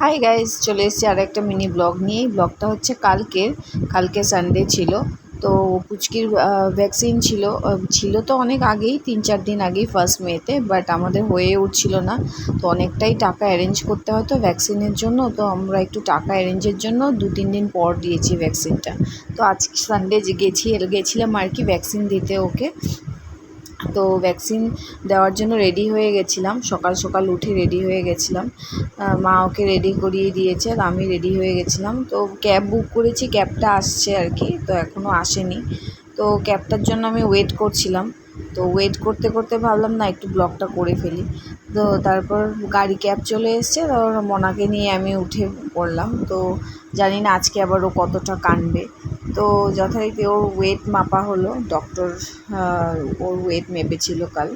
Hi guys, চলে এসেছি আর একটা মিনি ব্লগ নিয়ে। এই ব্লগটা হচ্ছে কালকে সানডে ছিল। তো পুচকির ভ্যাকসিন ছিল তো অনেক আগেই, 3-4 দিন আগেই, 1 মেতে, বাট আমাদের হয়ে উঠছিল না। তো অনেকটাই টাকা অ্যারেঞ্জ করতে হয় তো ভ্যাকসিনের জন্য। তো আমরা একটু টাকা অ্যারেঞ্জের জন্য 2-3 দিন পর দিয়েছি ভ্যাকসিনটা। তো আজকে সানডে গেছিলাম আর কি ভ্যাকসিন দিতে ওকে। তো ভ্যাকসিন দেওয়ার জন্য রেডি হয়ে গেছিলাম, সকাল সকাল উঠে রেডি হয়ে গেছিলাম। মা ওকে রেডি করিয়ে দিয়েছে আর আমি রেডি হয়ে গেছিলাম। তো ক্যাব বুক করেছি, ক্যাবটা আসছে আর কি, তো এখনও আসেনি। তো ক্যাবটার জন্য আমি ওয়েট করছিলাম। তো ওয়েট করতে করতে ভাবলাম না একটু ব্লগটা করে ফেলি। তো তারপর ক্যাব চলে এসছে, তারপর মনাকে নিয়ে আমি উঠে পড়লাম। তো জানি না আজকে আবার ও কতটা কাঁদবে। তো যথারীতি ওর ওয়েট মাপা হলো, ডক্টর ওর ওয়েট মেপেছিল কাল।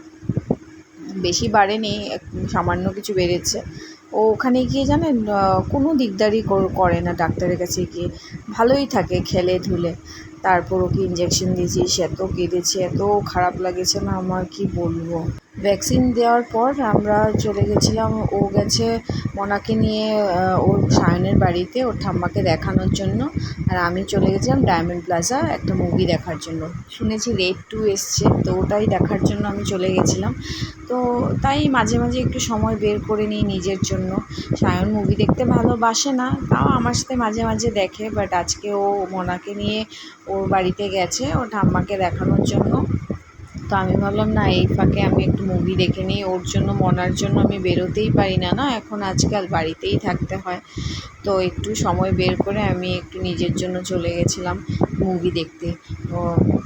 বেশি বাড়েনি, সামান্য কিছু বেড়েছে। ও ওখানে গিয়ে জানেন কোনো দিকদারি করে না, ডাক্তারের কাছে গিয়ে ভালোই থাকে, খেলে ধুলে। তারপর ওকে ইঞ্জেকশন দিয়েছি, সে এত কেঁদেছে, এত খারাপ লাগেছে না আমার, কি বলবো। ভ্যাকসিন দেওয়ার পর আমরা চলে গেছিলাম, ও গেছে মনাকে নিয়ে ওর সায়নের বাড়িতে ওর ঠাম্মাকে দেখানোর জন্য। আর আমি চলে গেছিলাম ডায়মন্ড প্লাজা একটা মুভি দেখার জন্য। শুনেছি রেড 2 এসছে, তো ওটাই দেখার জন্য আমি চলে গেছিলাম। তো তাই মাঝে মাঝে একটু সময় বের করে নিই নিজের জন্য। সায়ন মুভি দেখতে ভালোবাসে না, তাও আমার সাথে মাঝে মাঝে দেখে, বাট আজকে ও মনাকে নিয়ে ওর বাড়িতে গেছে ওর ঠাম্মাকে দেখানোর জন্য। তো আমি ভাবলাম না এই ফাঁকে আমি একটু মুভি দেখে নিই, ওর জন্য মনার জন্য আমি বেরোতেই পারি না, এখন আজকাল বাড়িতেই থাকতে হয়। তো একটু সময় বের করে আমি একটু নিজের জন্য চলে গেছিলাম মুভি দেখতে।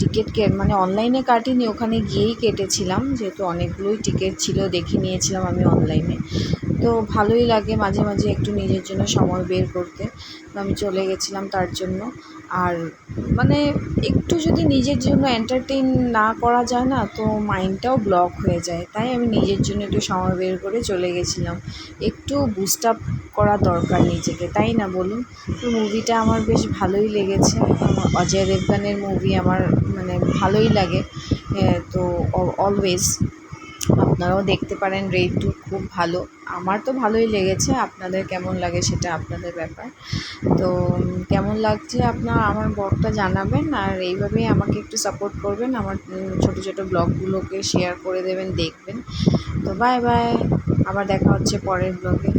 টিকিট মানে অনলাইনে কাটিনি, ওখানে গিয়েই কেটেছিলাম, যেহেতু অনেকগুলোই টিকিট ছিল, দেখে নিয়েছিলাম আমি অনলাইনে। তো ভালোই লাগে মাঝে মাঝে একটু নিজের জন্য সময় বের করতে। তো আমি চলে গেছিলাম তার জন্য। আর মানে একটু যদি নিজের জন্য এন্টারটেইন না করা যায় না, তো মাইন্ডটাও ব্লক হয়ে যায়। তাই আমি নিজের জন্য একটু সময় বের করে চলে গেছিলাম। একটু বুস্ট আপ করা দরকার নিজেকে, তাই না বলুন? তো মুভিটা আমার বেশ ভালোই লেগেছে। অজয় দেবগানের মুভি আমার মানে ভালোই লাগে। তো অলওয়েজ আপনারাও দেখতে পারেন, রেড 2 খুব ভালো। আমার তো ভালোই লেগেছে, আপনাদের কেমন লাগে সেটা আপনাদের ব্যাপার। তো কেমন লাগছে আপনার আমার ব্লগটা জানাবেন, আর এইভাবেই আমাকে একটু সাপোর্ট করবেন, আমার ছোটো ছোটো ব্লগগুলোকে শেয়ার করে দেবেন, দেখবেন। তো বাই বাই, আবার দেখা হচ্ছে পরের ব্লগে।